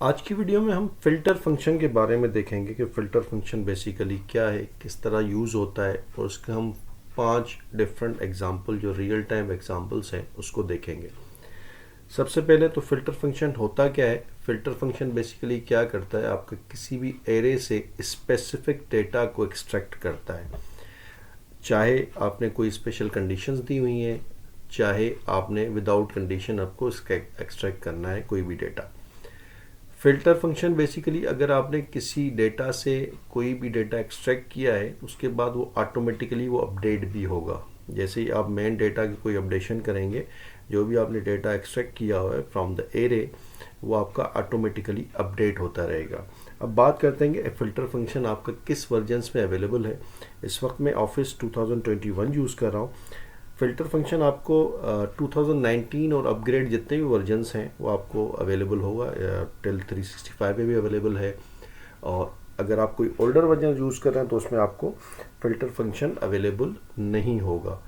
आज की वीडियो में हम फ़िल्टर फंक्शन के बारे में देखेंगे कि फ़िल्टर फंक्शन बेसिकली क्या है, किस तरह यूज़ होता है और उसके हम 5 डिफरेंट एग्जांपल जो रियल टाइम एग्जांपल्स हैं उसको देखेंगे। सबसे पहले तो फ़िल्टर फंक्शन होता क्या है। फ़िल्टर फंक्शन बेसिकली क्या करता है, आपका किसी भी एरे से स्पेसिफिक डेटा को एक्सट्रैक्ट करता है। चाहे आपने कोई स्पेशल कंडीशंस दी हुई हैं, चाहे आपने विदाउट कंडीशन आपको इसका एक्सट्रैक्ट करना है कोई भी डेटा। फ़िल्टर फंक्शन बेसिकली अगर आपने किसी डेटा से कोई भी डेटा एक्सट्रैक्ट किया है उसके बाद वो ऑटोमेटिकली वो अपडेट भी होगा। जैसे ही आप मेन डेटा की कोई अपडेशन करेंगे, जो भी आपने डेटा एक्सट्रैक्ट किया हुआ है फ्रॉम द एरे वो आपका ऑटोमेटिकली अपडेट होता रहेगा। अब बात करते हैं कि फ़िल्टर फंक्शन आपका किस वर्जन्स में अवेलेबल है। इस वक्त मैं ऑफिस 2021 यूज़ कर रहा हूँ। फ़िल्टर फंक्शन आपको 2019 और अपग्रेड जितने भी वर्जन्स हैं वो आपको अवेलेबल होगा। टिल 365 पे भी अवेलेबल है। और अगर आप कोई ओल्डर वर्जन यूज़ कर रहे हैं तो उसमें आपको फ़िल्टर फंक्शन अवेलेबल नहीं होगा।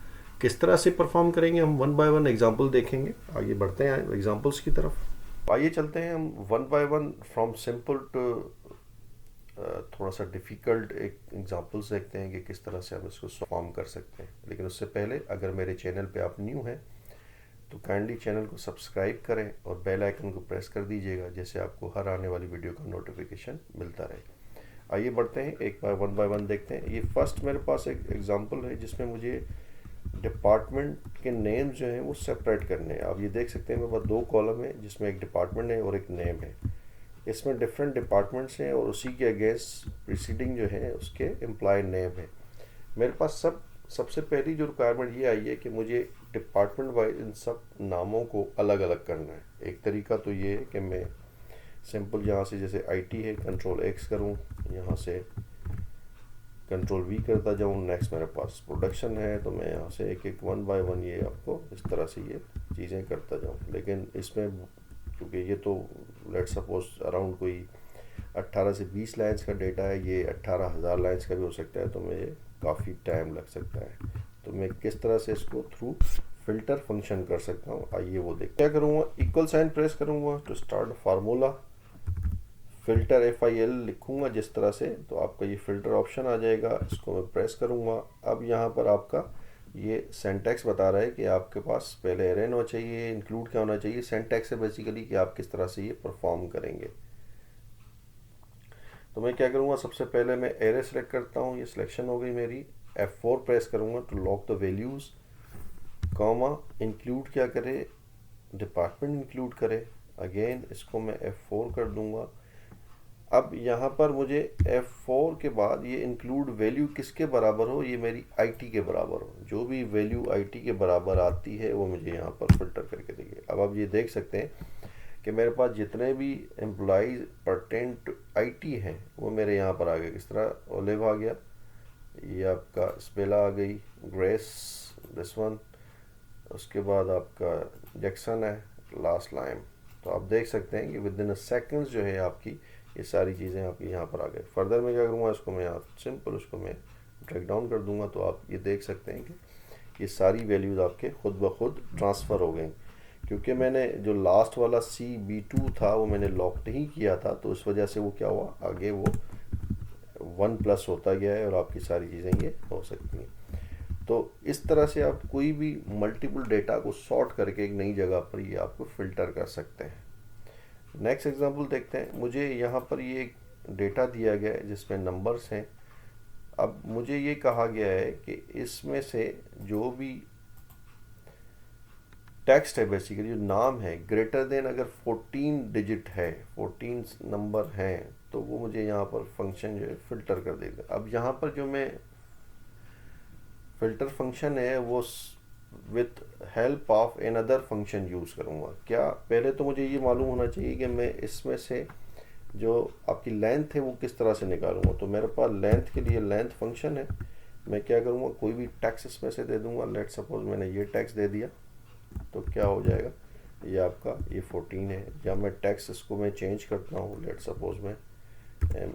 किस तरह से परफॉर्म करेंगे हम वन बाय वन एग्जांपल देखेंगे। आगे बढ़ते हैं एग्जांपल्स की तरफ। आइए चलते हैं हम one by one from simple to थोड़ा सा डिफ़िकल्ट एक एग्जांपल्स देखते हैं कि किस तरह से हम इसको फॉर्म कर सकते हैं। लेकिन उससे पहले अगर मेरे चैनल पे आप न्यू हैं तो काइंडली चैनल को सब्सक्राइब करें और बेल आइकन को प्रेस कर दीजिएगा, जिससे आपको हर आने वाली वीडियो का नोटिफिकेशन मिलता रहे। आइए बढ़ते हैं, एक बार वन बाय वन देखते हैं। ये फर्स्ट मेरे पास एक एग्जांपल है जिसमें मुझे डिपार्टमेंट के नेम्स जो हैं वो सेपरेट करने हैं। आप ये देख सकते हैं मेरे पास दो कॉलम है जिसमें एक डिपार्टमेंट है और एक नेम है। इसमें डिफरेंट डिपार्टमेंट्स हैं और उसी के अगेंस्ट प्रीसीडिंग जो है उसके एम्प्लॉय नेम है। मेरे पास सबसे पहली जो रिक्वायरमेंट ये आई है कि मुझे डिपार्टमेंट वाइज इन सब नामों को अलग अलग करना है। एक तरीका तो ये है कि मैं सिंपल यहाँ से जैसे आईटी है कंट्रोल एक्स करूँ, यहाँ से कंट्रोल वी करता जाऊँ। नेक्स्ट मेरे पास प्रोडक्शन है तो मैं यहाँ से एक एक वन बाय वन ये आपको इस तरह से ये चीज़ें करता जाऊँ। लेकिन इसमें क्योंकि ये तो लेट सपोज अराउंड कोई 18 से 20 लाइन्स का डेटा है, ये 18,000 लाइन्स का भी हो सकता है, तो मुझे काफ़ी टाइम लग सकता है। तो मैं किस तरह से इसको थ्रू फिल्टर फंक्शन कर सकता हूँ, आइए वो देख। क्या करूँगा, इक्वल साइन प्रेस करूँगा to start formula, filter FIL लिखूँगा जिस तरह से, तो आपका ये फिल्टर ऑप्शन आ जाएगा। इसको मैं प्रेस करूँगा। अब यहाँ पर आपका ये सेंटेक्स बता रहा है कि आपके पास पहले एरे होना चाहिए, इंक्लूड क्या होना चाहिए। सेंटेक्स है बेसिकली कि आप किस तरह से ये परफॉर्म करेंगे। तो मैं क्या करूँगा, सबसे पहले मैं एरे सेलेक्ट करता हूँ, ये सिलेक्शन हो गई मेरी। F4 प्रेस करूँगा to lock the values, comma include क्या करे, डिपार्टमेंट इंक्लूड करे। अगेन इसको मैं F4 कर दूँगा। अब यहाँ पर मुझे F4 के बाद ये इंक्लूड वैल्यू किसके बराबर हो, ये मेरी IT के बराबर हो। जो भी वैल्यू IT के बराबर आती है वो मुझे यहाँ पर फिल्टर करके देंगे। अब आप ये देख सकते हैं कि मेरे पास जितने भी एम्प्लॉइज परटेन टू IT हैं वो मेरे यहाँ पर आ गए। किस तरह, ओलिव आ गया, ये आपका स्पेला आ गई, ग्रेस दिस वन, उसके बाद आपका जैक्सन है, लास्ट लाइम। तो आप देख सकते हैं कि विद इन अ सेकेंड्स जो है आपकी ये सारी चीज़ें आपकी यहाँ पर आ गए। फर्दर मैं क्या करूँगा, इसको मैं यहाँ सिंपल उसको मैं ड्रैग डाउन कर दूँगा, तो आप ये देख सकते हैं कि ये सारी वैल्यूज़ आपके खुद ब खुद ट्रांसफ़र हो गई। क्योंकि मैंने जो लास्ट वाला CB2 था वो मैंने लॉक नहीं किया था, तो इस वजह से वो क्या हुआ, आगे वो 1+ होता गया है और आपकी सारी चीज़ें ये हो सकती हैं। तो इस तरह से आप कोई भी मल्टीपल डेटा को सॉर्ट करके एक नई जगह पर ये आपको फ़िल्टर कर सकते हैं। नेक्स्ट एग्जांपल देखते हैं। मुझे यहाँ पर ये एक डेटा दिया गया है जिसमें नंबर्स हैं। अब मुझे ये कहा गया है कि इसमें से जो भी टेक्स्ट है बेसिकली जो नाम है ग्रेटर देन अगर 14 डिजिट है, 14 नंबर हैं, तो वो मुझे यहाँ पर फंक्शन जो है फ़िल्टर कर देगा। अब यहाँ पर जो मैं फ़िल्टर फंक्शन है वो with help of another function use करूँगा। क्या, पहले तो मुझे ये मालूम होना चाहिए कि मैं इसमें से जो आपकी लेंथ है वो किस तरह से निकालूंगा। तो मेरे पास लेंथ के लिए लेंथ फंक्शन है। मैं क्या करूँगा, कोई भी टैक्स इसमें से दे दूँगा। लेट सपोज मैंने ये टैक्स दे दिया, तो क्या हो जाएगा, ये आपका ये 14 है। या मैं टैक्स इसको मैं चेंज करता हूँ, लेट सपोज मैं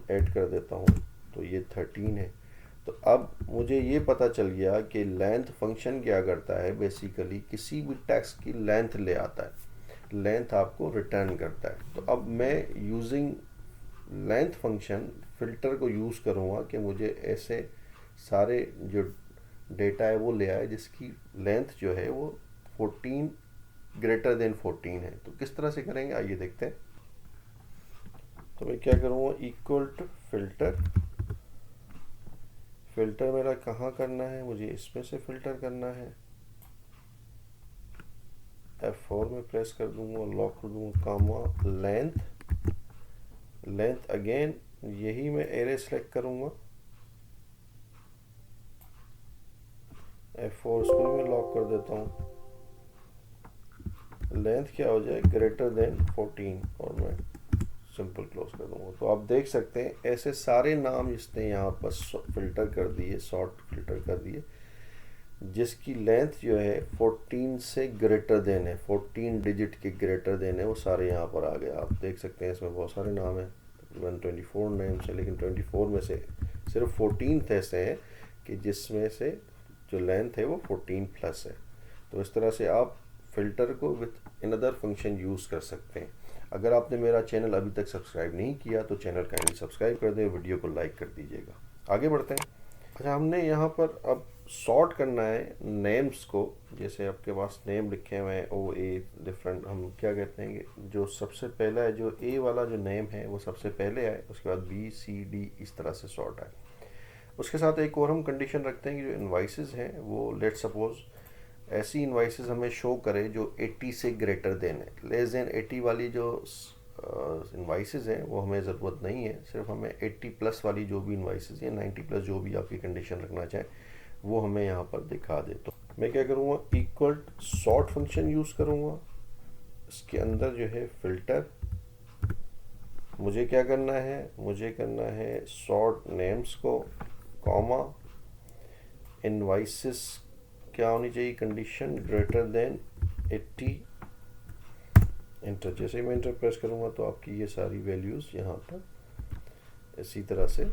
ऐड कर देता हूँ, तो ये 13 है। तो अब मुझे ये पता चल गया कि लेंथ फंक्शन क्या करता है, बेसिकली किसी भी टेक्स्ट की लेंथ ले आता है। लेंथ आपको रिटर्न करता है। तो अब मैं यूजिंग लेंथ फंक्शन फ़िल्टर को यूज़ करूँगा कि मुझे ऐसे सारे जो डेटा है वो ले आए जिसकी लेंथ जो है वो 14 ग्रेटर देन 14 है। तो किस तरह से करेंगे आइए देखते हैं। तो मैं क्या करूँगा, इक्वल टू फ़िल्टर। फ़िल्टर मेरा कहाँ करना है, मुझे इसमें से फ़िल्टर करना है। F4 में प्रेस कर दूंगा, लॉक कर दूंगा, कामा लेंथ। लेंथ अगेन यही मैं एरे सेलेक्ट करूंगा, F4 इसको भी मैं लॉक कर देता हूँ। लेंथ क्या हो जाए, ग्रेटर देन 14, और मैं सिंपल क्लोज कर दूंगा। तो आप देख सकते हैं ऐसे सारे नाम इसने यहाँ पर फिल्टर कर दिए, सॉर्ट फिल्टर कर दिए, जिसकी लेंथ जो है 14 से ग्रेटर देन है, 14 डिजिट के ग्रेटर देन है, वो सारे यहाँ पर आ गए। आप देख सकते हैं इसमें बहुत सारे नाम हैं, 124 नेम्स है, लेकिन 24 में से सिर्फ 14 ऐसे हैं कि जिसमें से जो लेंथ है वो 14 प्लस है। तो इस तरह से आप फ़िल्टर को विथ अनदर फंक्शन यूज़ कर सकते हैं। अगर आपने मेरा चैनल अभी तक सब्सक्राइब नहीं किया तो चैनल काइंडली सब्सक्राइब कर दें, वीडियो को लाइक कर दीजिएगा। आगे बढ़ते हैं। अच्छा, हमने यहाँ पर अब सॉर्ट करना है नेम्स को। जैसे आपके पास नेम लिखे हुए हैं ओ ए डिफरेंट, हम क्या कहते हैं कि जो सबसे पहला है, जो ए वाला जो नेम है वो सबसे पहले आए, उसके बाद बी सी डी इस तरह से सॉर्ट आए। उसके साथ एक और हम कंडीशन रखते हैं कि जो इन्वाइसेस हैं वो लेट सपोज ऐसी इन्वाइसेस हमें शो करे जो 80 से ग्रेटर देन है। लेस देन 80 वाली जो इन्वाइसेस हैं वो हमें ज़रूरत नहीं है, सिर्फ हमें 80 प्लस वाली जो भी इन्वाइसेस या 90 प्लस जो भी आपकी कंडीशन रखना चाहें वो हमें यहाँ पर दिखा दे। तो मैं क्या करूँगा, इक्वल सॉर्ट फंक्शन यूज़ करूँगा। इसके अंदर जो है फ़िल्टर, मुझे क्या करना है, मुझे करना है सॉर्ट नेम्स को, कॉमा इन्वाइसेस क्या होनी चाहिए कंडीशन, ग्रेटर देन 80, इंटर। जैसे ही मैं इंटर प्रेस करूँगा तो आपकी ये सारी वैल्यूज़ यहाँ पर इसी तरह से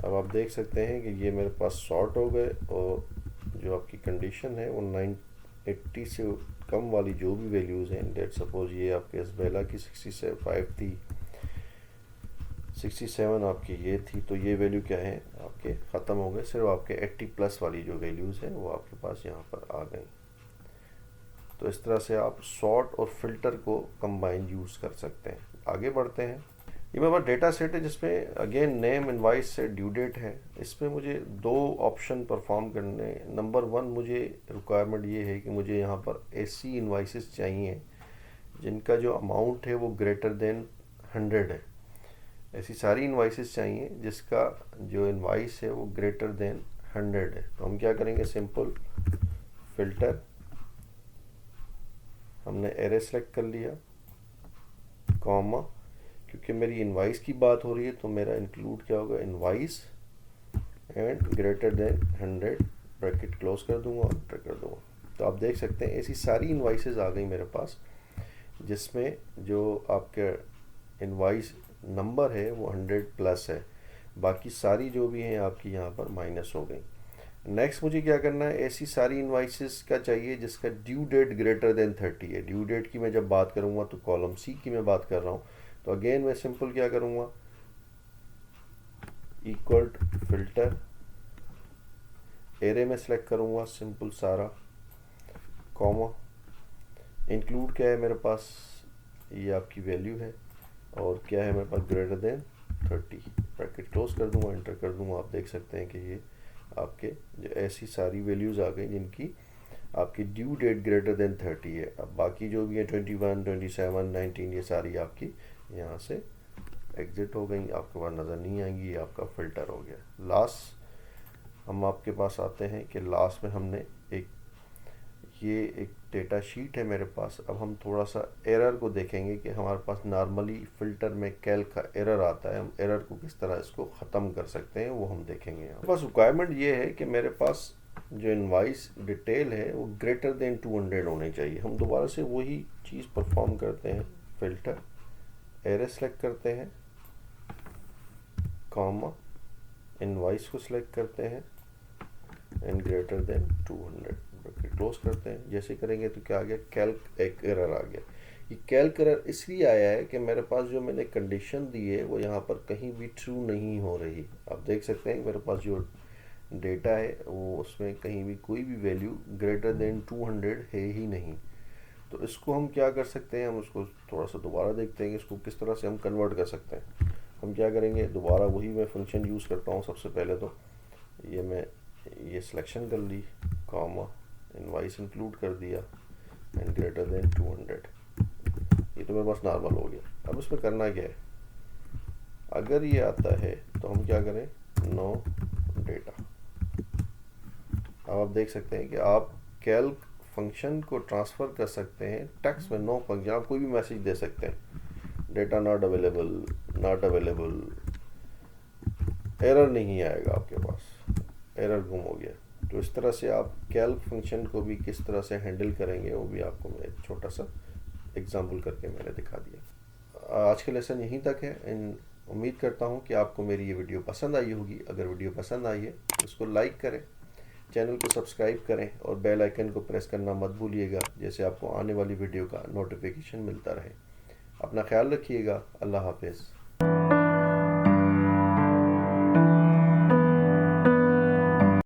अब आप देख सकते हैं कि ये मेरे पास सॉर्ट हो गए, और जो आपकी कंडीशन है वो 80 से कम वाली जो भी वैल्यूज़ हैं, लेट सपोज ये आपके इसबेला की 65 थी, 67 आपकी ये थी, तो ये वैल्यू क्या है आपके ख़त्म हो गए, सिर्फ आपके 80 प्लस वाली जो वैल्यूज़ हैं वो आपके पास यहाँ पर आ गई। तो इस तरह से आप सॉर्ट और फिल्टर को कंबाइन यूज़ कर सकते हैं। आगे बढ़ते हैं। ये मेरे पास डेटा सेट है जिसमें अगेन नेम, इनवाइस से ड्यू डेट है। इसमें मुझे दो ऑप्शन परफॉर्म करने। नंबर वन, मुझे रिक्वायरमेंट ये है कि मुझे यहाँ पर ऐसी इनवाइसेस चाहिए जिनका जो अमाउंट है वो ग्रेटर देन 100 है। ऐसी सारी इनवाइसेस चाहिए जिसका जो इनवाइस है वो ग्रेटर देन 100 है। तो हम क्या करेंगे, सिंपल फिल्टर, हमने एरे सेलेक्ट कर लिया, कॉमा, क्योंकि मेरी इनवाइस की बात हो रही है तो मेरा इंक्लूड क्या होगा, invoice and greater than 100, bracket close कर दूंगा और एंटर कर दूंगा। तो आप देख सकते हैं ऐसी सारी इनवाइसेस आ गई मेरे पास जिसमें जो आपके इनवाइस नंबर है वो 100 प्लस है, बाकी सारी जो भी हैं आपकी यहाँ पर माइनस हो गई। नेक्स्ट मुझे क्या करना है, ऐसी सारी इनवाइसेस का चाहिए जिसका ड्यू डेट ग्रेटर देन 30 है। ड्यू डेट की मैं जब बात करूँगा तो कॉलम सी की मैं बात कर रहा हूँ। तो अगेन मैं सिंपल क्या करूँगा, इक्वल फिल्टर, एरे में सेलेक्ट करूँगा सिंपल सारा, कॉमा, इंक्लूड क्या है मेरे पास, ये आपकी वैल्यू है, और क्या है मेरे पास ग्रेटर देन 30, ब्रैकेट क्लोज कर दूँगा, एंटर कर दूँगा। आप देख सकते हैं कि ये आपके जो ऐसी सारी वैल्यूज़ आ गई जिनकी आपकी ड्यू डेट ग्रेटर देन 30 है। अब बाकी जो भी है 21, 27, 19 ये सारी आपकी यहाँ से एग्जिट हो गई, आपके पास नज़र नहीं आएंगी, ये आपका फ़िल्टर हो गया। लास्ट हम आपके पास आते हैं कि लास्ट में हमने एक डेटा शीट है मेरे पास। अब हम थोड़ा सा एरर को देखेंगे कि हमारे पास नॉर्मली फ़िल्टर में कैल्क का एरर आता है, हम एरर को किस तरह इसको ख़त्म कर सकते हैं वो हम देखेंगे। यहाँ बस रिक्वायरमेंट ये है कि मेरे पास जो इनवाइस डिटेल है वो ग्रेटर देन 200 होनी चाहिए। हम दोबारा से वही चीज़ परफॉर्म करते हैं, फ़िल्टर, एरे सेलेक्ट करते हैं, कॉमा, इनवाइस को सिलेक्ट करते हैं एंड ग्रेटर देन 200, क्लोज करते हैं। जैसे करेंगे तो क्या आ गया, कैल्क एक एरर आ गया। ये कैल्क एरर इसलिए आया है कि मेरे पास जो मैंने कंडीशन दी है वो यहाँ पर कहीं भी ट्रू नहीं हो रही। आप देख सकते हैं कि मेरे पास जो डेटा है वो उसमें कहीं भी कोई भी वैल्यू ग्रेटर देन 200 है ही नहीं। तो इसको हम क्या कर सकते हैं, हम उसको थोड़ा सा दोबारा देखते हैं कि इसको किस तरह से हम कन्वर्ट कर सकते हैं। हम क्या करेंगे, दोबारा वही मैं फंक्शन यूज़ करता हूँ। सबसे पहले तो ये सिलेक्शन कर ली, कॉमा इनवाइस इंक्लूड कर दिया एंड ग्रेटर देन 200। ये तो मेरे पास नॉर्मल हो गया। अब इसमें करना क्या है, अगर ये आता है तो हम क्या करें, नो डेटा। अब आप देख सकते हैं कि आप कैल्क फंक्शन को ट्रांसफ़र कर सकते हैं टेक्स्ट में। नो फंक्शन, आप कोई भी मैसेज दे सकते हैं, data not available, not available, error नहीं आएगा आपके पास, एरर गुम हो गया। तो इस तरह से आप कैल्क फंक्शन को भी किस तरह से हैंडल करेंगे वो भी आपको मैं एक छोटा सा एग्जांपल करके मैंने दिखा दिया। आज के लेसन यहीं तक है। उम्मीद करता हूँ कि आपको मेरी ये वीडियो पसंद आई होगी। अगर वीडियो पसंद आई है तो उसको लाइक करें, चैनल को सब्सक्राइब करें और बेल आइकन को प्रेस करना मत भूलिएगा, जैसे आपको आने वाली वीडियो का नोटिफिकेशन मिलता रहे। अपना ख्याल रखिएगा। अल्लाह हाफिज़।